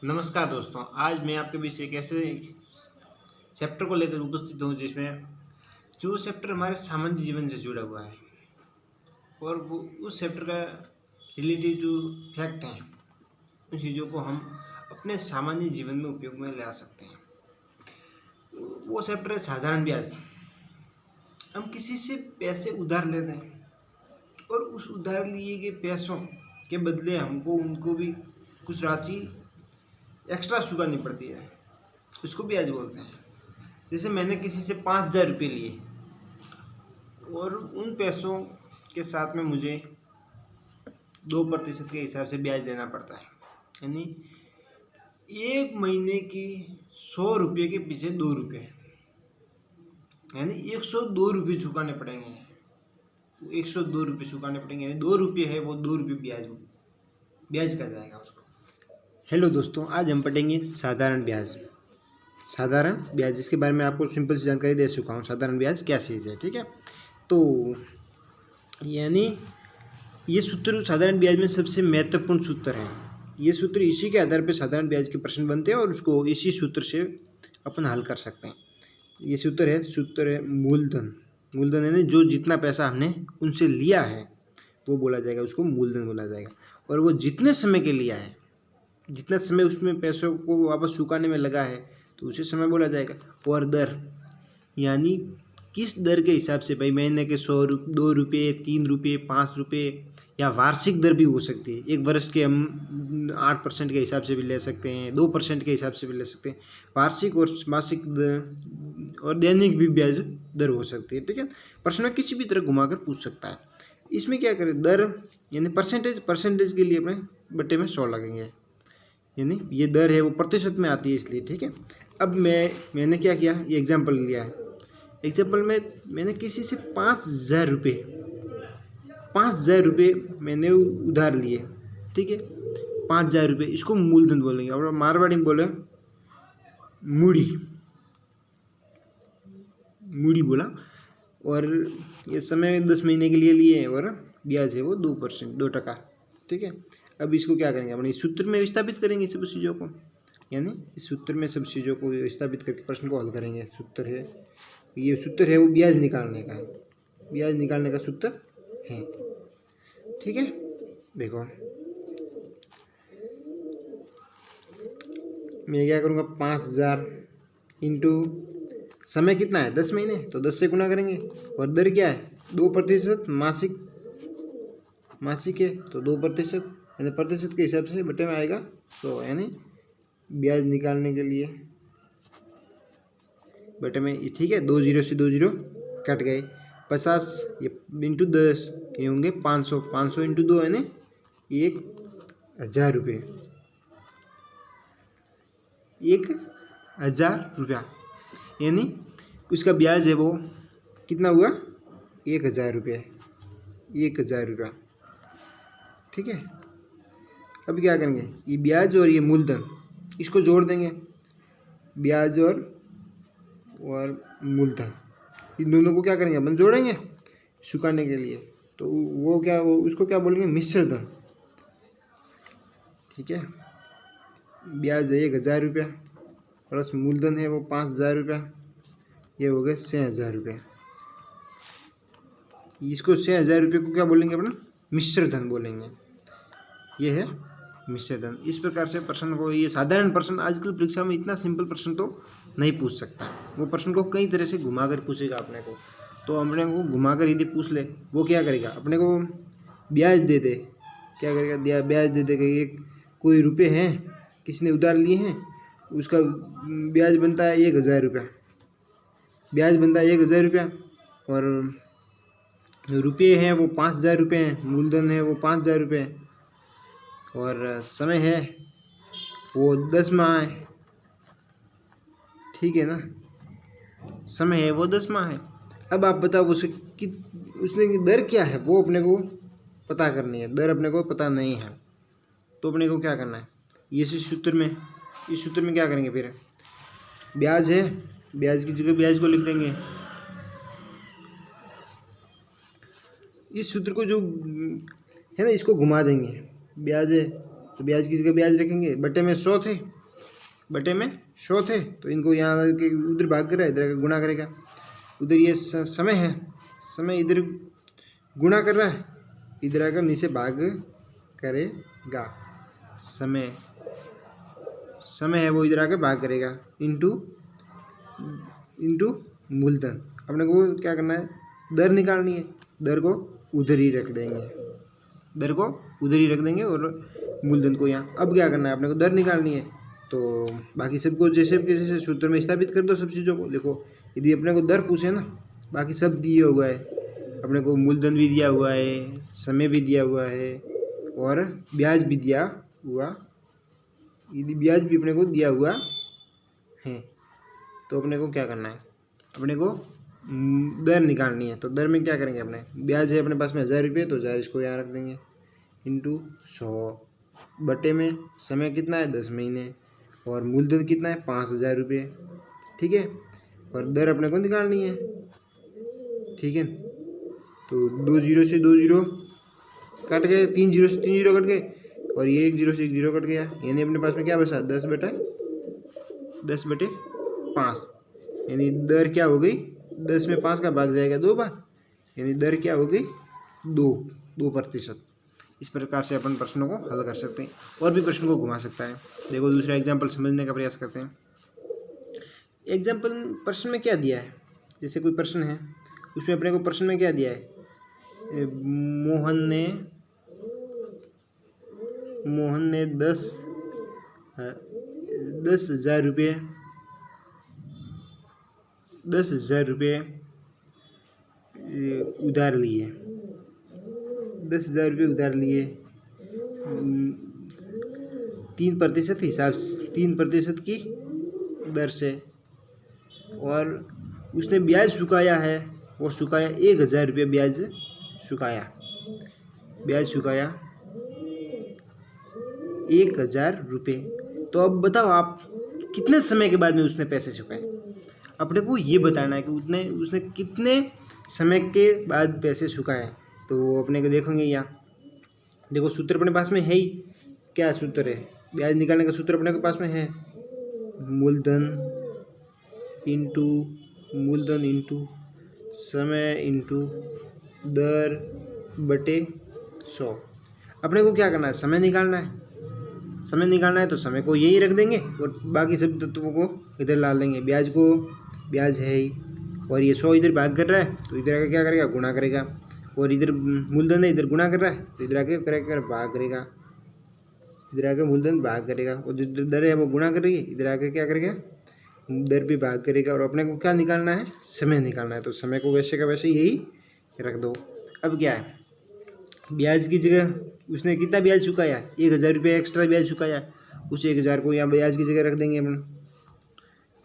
नमस्कार दोस्तों, आज मैं आपके बीच एक ऐसे चैप्टर को लेकर उपस्थित हूँ जिसमें जो चैप्टर हमारे सामान्य जीवन से जुड़ा हुआ है और वो उस चैप्टर का रिलेटिव जो फैक्ट हैं उन चीज़ों को हम अपने सामान्य जीवन में उपयोग में ला सकते हैं। वो चैप्टर है साधारण ब्याज। हम किसी से पैसे उधार लेते हैं और उस उधार लिए गए पैसों के बदले हमको उनको भी कुछ राशि एक्स्ट्रा चुकानी पड़ती है, उसको ब्याज बोलते हैं। जैसे मैंने किसी से 5,000 रुपये लिए और उन पैसों के साथ में मुझे 2% के हिसाब से ब्याज देना पड़ता है, यानी 1 महीने की 100 रुपये के पीछे 2 रुपये, यानी 102 रुपये चुकाने पड़ेंगे। 102 रुपये चुकाने पड़ेंगे, यानी 2 रुपये है वो 2 रुपये ब्याज का जाएगा उसको। हेलो दोस्तों, आज हम पढ़ेंगे साधारण ब्याज। साधारण ब्याज जिसके बारे में आपको सिंपल सी जानकारी दे चुका हूँ। साधारण ब्याज क्या चीज़ है, ठीक है। तो यानी ये सूत्र साधारण ब्याज में सबसे महत्वपूर्ण सूत्र है। ये सूत्र इसी के आधार पर साधारण ब्याज के प्रश्न बनते हैं और उसको इसी सूत्र से अपन हल कर सकते हैं। ये सूत्र है मूलधन। मूलधन यानी जो जितना पैसा हमने उनसे लिया है वो बोला जाएगा, उसको मूलधन बोला जाएगा। और वो जितने समय के लिया है, जितना समय उसमें पैसों को वापस चुकाने में लगा है तो उसे समय बोला जाएगा। और दर यानी किस दर के हिसाब से, भाई महीने के 2 रुपये, 3 रुपये, 5 रुपये या वार्षिक दर भी हो सकती है। एक वर्ष के हम 8% के हिसाब से भी ले सकते हैं, 2% के हिसाब से भी ले सकते हैं। वार्षिक और मासिक और दैनिक भी ब्याज दर हो सकती है, ठीक है। प्रश्न में किसी भी तरह घुमाकर पूछ सकता है। इसमें क्या करें, दर यानी परसेंटेज के लिए अपने बट्टे में 100 लगेंगे, यानी ये दर है वो प्रतिशत में आती है इसलिए, ठीक है। अब मैंने क्या किया, ये एग्जांपल लिया है। एग्जांपल में मैंने किसी से 5,000 रुपये मैंने उधार लिए, ठीक है। 5,000 रुपये, इसको मूलधन बोलेंगे और मारवाड़ी में बोले मूड़ी बोला। और ये समय 10 महीने के लिए लिए और ब्याज है वो 2%, ठीक है। अब इसको क्या करेंगे, अपने इस सूत्र में स्थापित करेंगे सब चीज़ों को, यानी इस सूत्र में सब चीज़ों को स्थापित करके प्रश्न को हल करेंगे। सूत्र है वो ब्याज निकालने का है, ब्याज निकालने का सूत्र है, ठीक है। देखो मैं क्या करूँगा, 5,000 इंटू समय कितना है 10 महीने, तो 10 से गुना करेंगे। और दर क्या है 2%, मासिक है तो 2%, यानी प्रतिशत के हिसाब से बटे में आएगा 100, यानी ब्याज निकालने के लिए बटे में, ठीक है। 2 0 से 2 0 कट गए। 50 ये इंटू 10 ये होंगे 500 इंटू 2 यानी 1,000 रुपये, 1,000 रुपया, यानी उसका ब्याज है वो कितना हुआ 1,000 रुपये, 1,000 रुपया, ठीक है। अब क्या करेंगे, ये ब्याज और ये मूलधन इसको जोड़ देंगे, ब्याज और मूलधन इन दोनों को क्या करेंगे अपन जोड़ेंगे चुकाने के लिए। तो वो उसको क्या बोलेंगे, मिश्र धन, ठीक है। ब्याज है 1,000 रुपया प्लस मूलधन है वो 5,000 रुपया, ये हो गए 6,000 रुपये। इसको 6,000 रुपये को क्या बोलेंगे अपना, मिश्र धन बोलेंगे। ये है मिश्र धन। इस प्रकार से प्रश्न को, ये साधारण प्रश्न आजकल परीक्षा में इतना सिंपल प्रश्न तो नहीं पूछ सकता, वो प्रश्न को कई तरह से घुमाकर पूछेगा अपने को। तो अपने को घुमाकर यदि पूछ ले, वो क्या करेगा, अपने को ब्याज दे दे, क्या करेगा, ब्याज दे देगा। एक कोई रुपये हैं किसी ने उधार लिए हैं, उसका ब्याज बनता है 1,000 रुपया, ब्याज बनता है 1,000 रुपया, और रुपये हैं वो 5,000 रुपये हैं, मूलधन है वो 5,000 रुपये, और समय है वो 10 माह है, ठीक है ना। समय है वो 10 माह है। अब आप बताओ उसने दर क्या है वो अपने को पता करनी है। दर अपने को पता नहीं है तो अपने को क्या करना है, इस सूत्र में क्या करेंगे, फिर ब्याज है, ब्याज की जगह ब्याज को लिख देंगे। इस सूत्र को जो है ना इसको घुमा देंगे, ब्याज है तो ब्याज की जगह ब्याज रखेंगे, बटे में 100 थे, बटे में 100 थे, तो इनको यहाँ के उधर भाग कर रहा है, इधर का गुणा करेगा। उधर ये समय है, समय इधर गुणा कर रहा है, इधर आकर नीचे भाग करेगा। समय समय है वो इधर आकर भाग करेगा, इंटू मूलधन। अपने को क्या करना है, दर निकालनी है, दर को उधर ही रख देंगे, दर को उधर ही रख देंगे और मूलधन को यहाँ। अब क्या करना है, अपने को दर निकालनी है, तो बाकी सबको जैसे के जैसे सूत्र में स्थापित कर दो सब चीज़ों को। देखो यदि अपने को दर पूछे ना, बाकी सब दिया हुआ है, अपने को मूलधन भी दिया हुआ है, समय भी दिया हुआ है और ब्याज भी दिया हुआ, यदि ब्याज भी अपने को दिया हुआ है, तो अपने को क्या करना है, अपने को दर निकालनी है। तो दर में क्या करेंगे, अपने ब्याज है अपने पास में 1000 रुपये, तो 1000 इसको यहाँ रख देंगे, इंटू 100, बटे में समय कितना है 10 महीने और मूलधन कितना है 5000 रुपये, ठीक है। और दर अपने को निकालनी है, ठीक है। तो 2 जीरो से 2 जीरो कट गए, 3 जीरो से 3 जीरो कट गए और ये 1 जीरो से 1 जीरो कट गया, यानी अपने पास में क्या बचा 10/5, यानी दर क्या हो गई, 10 में 5 का भाग जाएगा 2 बार, यानी दर क्या हो गई 2%। इस प्रकार से अपन प्रश्नों को हल कर सकते हैं, और भी प्रश्न को घुमा सकता है। देखो दूसरा एग्जाम्पल समझने का प्रयास करते हैं। एग्जाम्पल प्रश्न में क्या दिया है, जैसे कोई प्रश्न है उसमें अपने को प्रश्न में क्या दिया है, मोहन ने 10,000 रुपये 10,000 रुपये उधार लिए, 10,000 रुपये उधार लिए 3% हिसाब से, 3% की दर से, और उसने ब्याज चुकाया है, वो चुकाया 1,000 रुपये ब्याज चुकाया 1,000 रुपये। तो अब बताओ आप कितने समय के बाद में उसने पैसे चुकाए, अपने को ये बताना है कि उसने कितने समय के बाद पैसे चुकाए। तो अपने को देखेंगे यहाँ, देखो सूत्र अपने पास में है ही, क्या सूत्र है, ब्याज निकालने का सूत्र अपने के पास में है, मूलधन इंटू समय इंटू दर बटे 100। अपने को क्या करना है, समय निकालना है, तो समय को यही रख देंगे और बाकी सब तत्वों को इधर ला लेंगे। ब्याज है ही, और ये 100 इधर भाग कर रहा है, तो इधर आके क्या करेगा, गुणा करेगा, और इधर मूलधन है, इधर गुणा कर रहा है, तो इधर आके करेगा भाग करेगा, इधर आके मूलधन भाग करेगा, और जो दर है वो गुणा कर रही है, इधर आके क्या करेगा, दर भी भाग करेगा। और अपने को क्या निकालना है, समय निकालना है, तो समय को वैसे का वैसे यही रख दो। अब क्या है, ब्याज की जगह उसने कितना ब्याज चुकाया, 1,000 रुपये एक्स्ट्रा ब्याज चुकाया, उस 1,000 को यहाँ ब्याज की जगह रख देंगे अपन,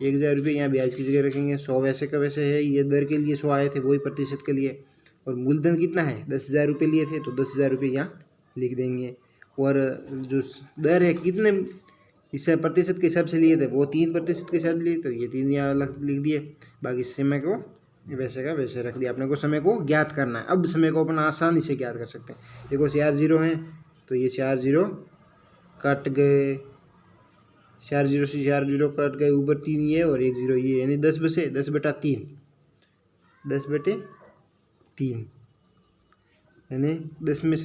1,000 रुपये यहाँ ब्याज की जगह रखेंगे। 100 वैसे का वैसे है, ये दर के लिए 100 आए थे, वही प्रतिशत के लिए, और मूलधन कितना है 10,000 रुपये लिए थे, तो 10,000 रुपये यहाँ लिख देंगे। और जो दर है कितने इसे प्रतिशत के हिसाब से लिए थे, वो 3% के हिसाब से लिए, तो ये 3 यहाँ लिख दिए, बाकी समय को वैसे का वैसे रख दिया। अपने को समय को ज्ञात करना है। अब समय को अपन आसानी से ज्ञात कर सकते हैं। देखो 4 जीरो हैं, तो ये 4 जीरो कट गए, 4 जीरो से 4 जीरो कट गए, ऊपर 3 ये और 1 जीरो ये, यानी 10/3, 10/3, यानी 10 में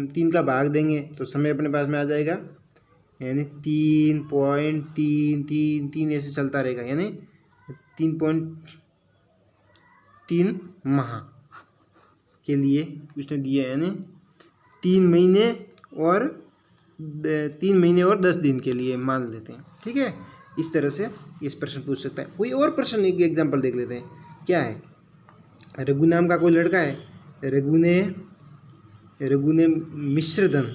3 का भाग देंगे तो समय अपने पास में आ जाएगा, यानी 3.333 ऐसे चलता रहेगा, यानी 3.3 माह के लिए उसने दिया, यानी 3 महीने और 10 दिन के लिए मान लेते हैं, ठीक है। इस तरह से इस प्रश्न पूछ सकता है। कोई और प्रश्न एक एग्जाम्पल देख लेते हैं। क्या है, रघु नाम का कोई लड़का है, रघु ने मिश्र धन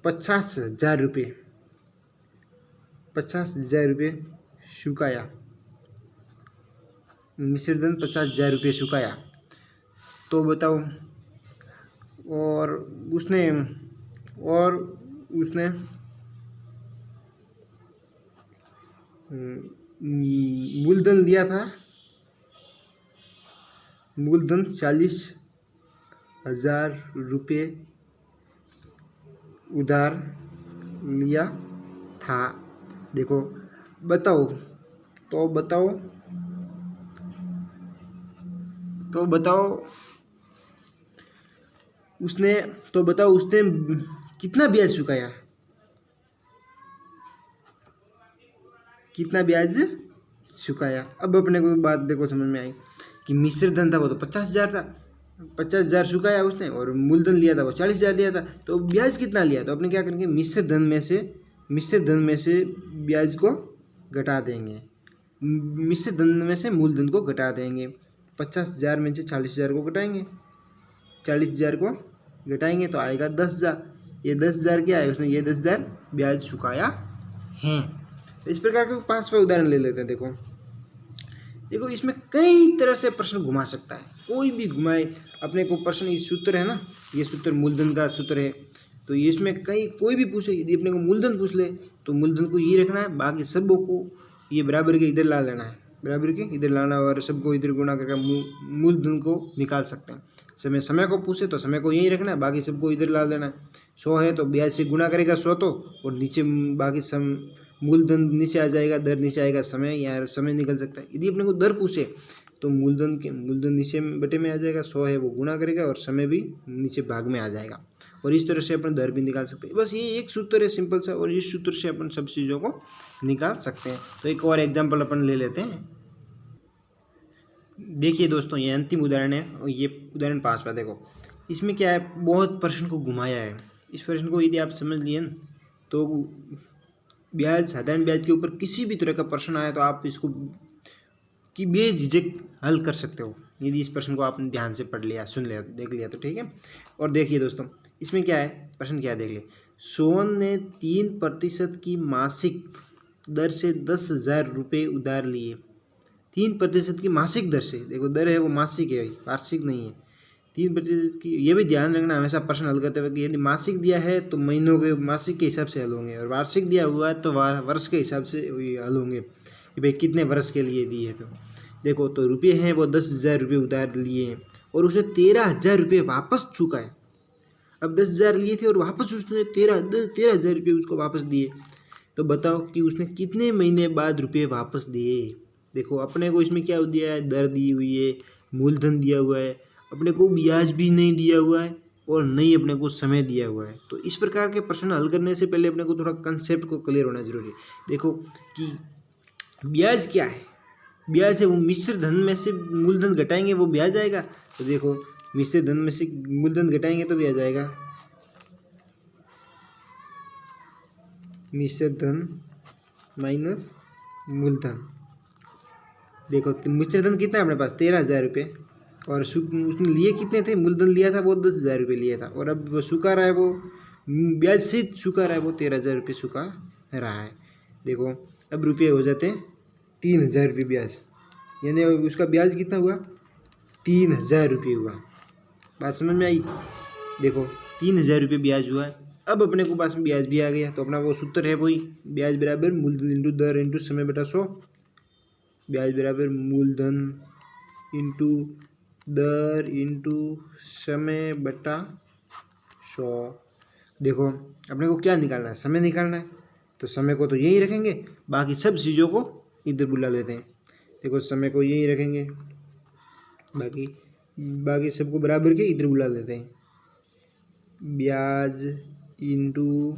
50,000 रुपये चुकाया, मिश्र धन 50,000 रुपये चुकाया। तो बताओ, और उसने मूलधन दिया था, मूलधन 40 1000 रुपये उधार लिया था। देखो बताओ, तो बताओ उसने कितना ब्याज चुकाया, कितना ब्याज चुकाया। अब अपने को बात देखो समझ में आई कि मिश्र धन था वो तो 50,000 था, 50,000 चुकाया उसने, और मूलधन लिया था वो 40,000 लिया था, तो ब्याज कितना लिया। तो अपने क्या करेंगे, मिश्र धन में से ब्याज को घटा देंगे, मिश्र धन में से मूलधन को घटा देंगे। 50,000 में से 40,000 को घटाएंगे, 40,000 को घटाएंगे तो आएगा 10,000। ये 10,000 क्या है, उसने ये 10,000 ब्याज चुकाया है। इस प्रकार के 5वां उदाहरण ले लेते हैं। देखो इसमें कई तरह से प्रश्न घुमा सकता है, कोई भी घुमाए अपने को प्रश्न। ये सूत्र है ना, ये सूत्र मूलधन का सूत्र है, तो इसमें कोई भी पूछे, यदि अपने को मूलधन पूछ ले तो मूलधन को ये रखना है, बाकी सबों को ये बराबर के इधर ला लेना है, बराबर के इधर लाना, और सबको इधर गुणा करके मूलधन को निकाल सकते हैं। समय को पूछे तो समय को यही रखना है, बाकी सबको इधर ला लेना है। 100 है तो ब्याज से गुणा करेगा 100 तो, और नीचे बाकी मूलधन नीचे आ जाएगा, दर नीचे आएगा, समय यहाँ समय निकल सकता है। यदि अपने को दर पूछे तो मूलधन नीचे बटे में आ जाएगा, 100 है वो गुणा करेगा, और समय भी नीचे भाग में आ जाएगा, और इस तरह से अपन दर भी निकाल सकते हैं। बस ये एक सूत्र है सिंपल सा, और इस सूत्र से अपन सब चीज़ों को निकाल सकते हैं। तो एक और एग्जाम्पल अपन ले लेते हैं। देखिए दोस्तों, ये अंतिम उदाहरण है, और ये उदाहरण 5वां। देखो इसमें क्या है, बहुत प्रश्न को घुमाया है। इस प्रश्न को यदि आप समझ लिए न, तो साधारण ब्याज के ऊपर किसी भी तरह का प्रश्न आया तो आप इसको कि बेझिझक हल कर सकते हो, यदि इस प्रश्न को आपने ध्यान से पढ़ लिया, सुन लिया, देख लिया तो ठीक है। और देखिए दोस्तों, इसमें क्या है, प्रश्न क्या है देख लिए। सोहन ने 3% की मासिक दर से 10,000 रुपये उधार लिए। 3% की मासिक दर से, देखो दर है वो मासिक है, वार्षिक नहीं है। 3% की, ये भी ध्यान रखना हमेशा प्रश्न हल करते हुए कि यदि मासिक दिया है तो महीनों के मासिक के हिसाब से हल होंगे, और वार्षिक दिया हुआ है तो वर्ष के हिसाब से हल होंगे कि भाई कितने वर्ष के लिए दिए। तो देखो, तो रुपये हैं वो 10,000 रुपये उधार लिए हैं, और उसने 13,000 रुपये वापस चुकाए। अब 10,000 लिए थे और वापस उसने 13,000 रुपये उसको वापस दिए। तो बताओ कि उसने कितने महीने बाद रुपये वापस दिए। देखो अपने को इसमें क्या दिया है, दर दी हुई है, मूलधन दिया हुआ है, अपने को ब्याज भी नहीं दिया हुआ है, और नहीं अपने को समय दिया हुआ है। तो इस प्रकार के प्रश्न हल करने से पहले अपने को थोड़ा कंसेप्ट को क्लियर होना जरूरी है। देखो कि ब्याज क्या है, ब्याज है वो मिश्र धन में से मूलधन घटाएंगे वो ब्याज आएगा। तो देखो मिश्र धन में से मूलधन घटाएंगे तो ब्याज आएगा, मिश्र धन माइनस मूलधन। देखो मिश्र धन कितना है अपने पास, 13,000 रुपये, और उसने लिए कितने थे, मूलधन लिया था वो 10,000 रुपये लिया था, और अब वो चुका रहा है, वो ब्याज से चुका रहा है, वो 13,000 रुपये चुका रहा है। देखो अब रुपये हो जाते हैं 3,000 रुपये ब्याज, यानी उसका ब्याज कितना हुआ, 3,000 रुपये हुआ। बात समझ में आई। देखो 3,000 रुपये ब्याज हुआ है। अब अपने को पास में ब्याज भी आ गया, तो अपना वो सूत्र है वही, ब्याज बराबर मूलधन इंटू दर इंटू समय बटा 100। ब्याज बराबर मूलधन इंटू दर इंटू समय बटा 100। देखो अपने को क्या निकालना है, समय निकालना है, तो समय को तो यही रखेंगे, बाकी सब चीज़ों को इधर बुला लेते हैं। देखो समय को यही रखेंगे, बाकी सबको बराबर के इधर बुला लेते हैं। ब्याज इंटू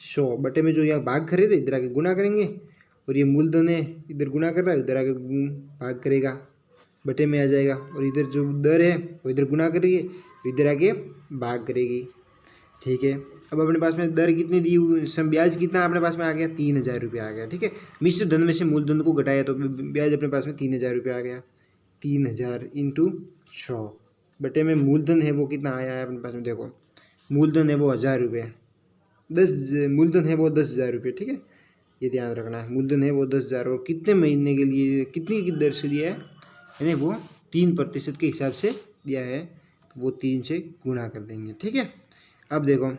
100 बटे में जो यहाँ भाग खरीदे इधर आके गुना करेंगे, और ये मूलधन है इधर गुना कर रहा है, उधर आके भाग करेगा, बटे में आ जाएगा, और इधर जो दर है वो इधर गुना करेगी, इधर आके भाग करेगी। ठीक है, अब अपने पास में दर कितनी दी हुई, ब्याज कितना अपने पास में आ गया, 3,000 रुपये आ गया। ठीक है, मिश्र धन में से मूलधन को घटाया तो ब्याज अपने पास में 3,000 रुपये आ गया। 3,000 इंटू 100 बटे में मूलधन है वो कितना आया है अपने पास में। देखो मूलधन है वो 1,000 रुपये, मूलधन है वो 10,000 रुपये। ठीक है, ये ध्यान रखना है, मूलधन है वो 10,000, और कितने महीने के लिए कितनी की दर से दिया है, यानी वो 3% के हिसाब से दिया है, तो वो 3 से गुणा कर देंगे। ठीक है, अब देखो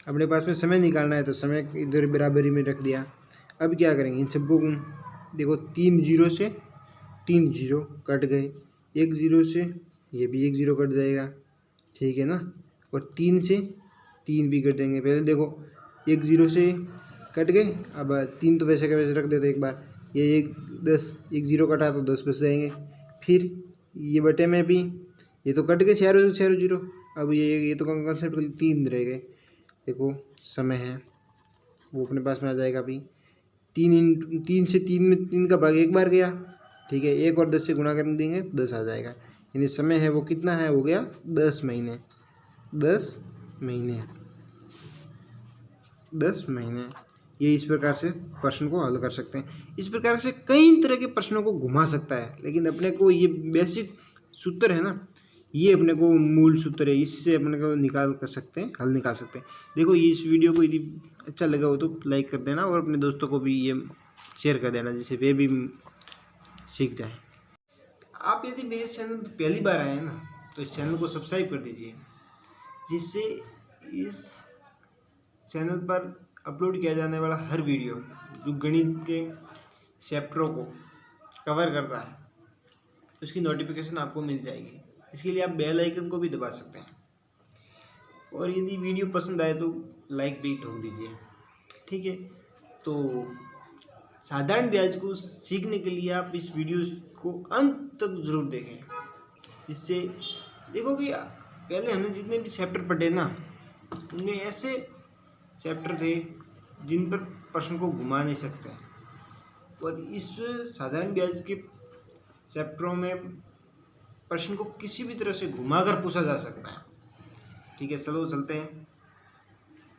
अपने पास में समय निकालना है, तो समय इधर बराबरी में रख दिया। अब क्या करेंगे, इन सबको देखो 3 जीरो से 3 जीरो कट गए, 1 जीरो से ये भी एक जीरो कट जाएगा, ठीक है ना। और 3 से 3 भी कट देंगे। पहले देखो एक जीरो से कट गए, अब 3 तो वैसे का वैसे रख देते एक बार। ये एक 10, एक जीरो कटा तो 10 बच जाएंगे। फिर ये बटे में भी ये तो कट गए, चारों चारों जीरो। अब ये तो कंसेप्ट 3 रह गए। देखो समय है वो अपने पास में आ जाएगा। अभी 3 से 3 में 3 का भाग एक बार गया, ठीक है। 1 और 10 से गुणा कर देंगे 10 आ जाएगा। यानी समय है वो कितना है, हो गया 10 महीने। 10 महीने, 10 महीने। ये इस प्रकार से प्रश्न को हल कर सकते हैं। इस प्रकार से कई तरह के प्रश्नों को घुमा सकता है, लेकिन अपने को ये बेसिक सूत्र है ना, ये अपने को मूल सूत्र है, इससे अपने को निकाल कर सकते हैं, हल निकाल सकते हैं। देखो ये इस वीडियो को यदि अच्छा लगा हो तो लाइक कर देना और अपने दोस्तों को भी ये शेयर कर देना, जिससे वे भी सीख जाए। आप यदि मेरे चैनल पर पहली बार आए हैं ना, तो इस चैनल को सब्सक्राइब कर दीजिए, जिससे इस चैनल पर अपलोड किया जाने वाला हर वीडियो जो गणित के चैप्टरों को कवर करता है, उसकी नोटिफिकेशन आपको मिल जाएगी। इसके लिए आप बेल आइकन को भी दबा सकते हैं, और यदि वीडियो पसंद आए तो लाइक भी ठोक दीजिए, ठीक है। तो साधारण ब्याज को सीखने के लिए आप इस वीडियो को अंत तक जरूर देखें, जिससे देखो कि पहले हमने जितने भी चैप्टर पढ़े ना, उनमें ऐसे चैप्टर थे जिन पर प्रश्न को घुमा नहीं सकते, और इस साधारण ब्याज के चैप्टरों में प्रश्न को किसी भी तरह से घुमाकर पूछा जा सकता है, ठीक है। चलो चलते हैं।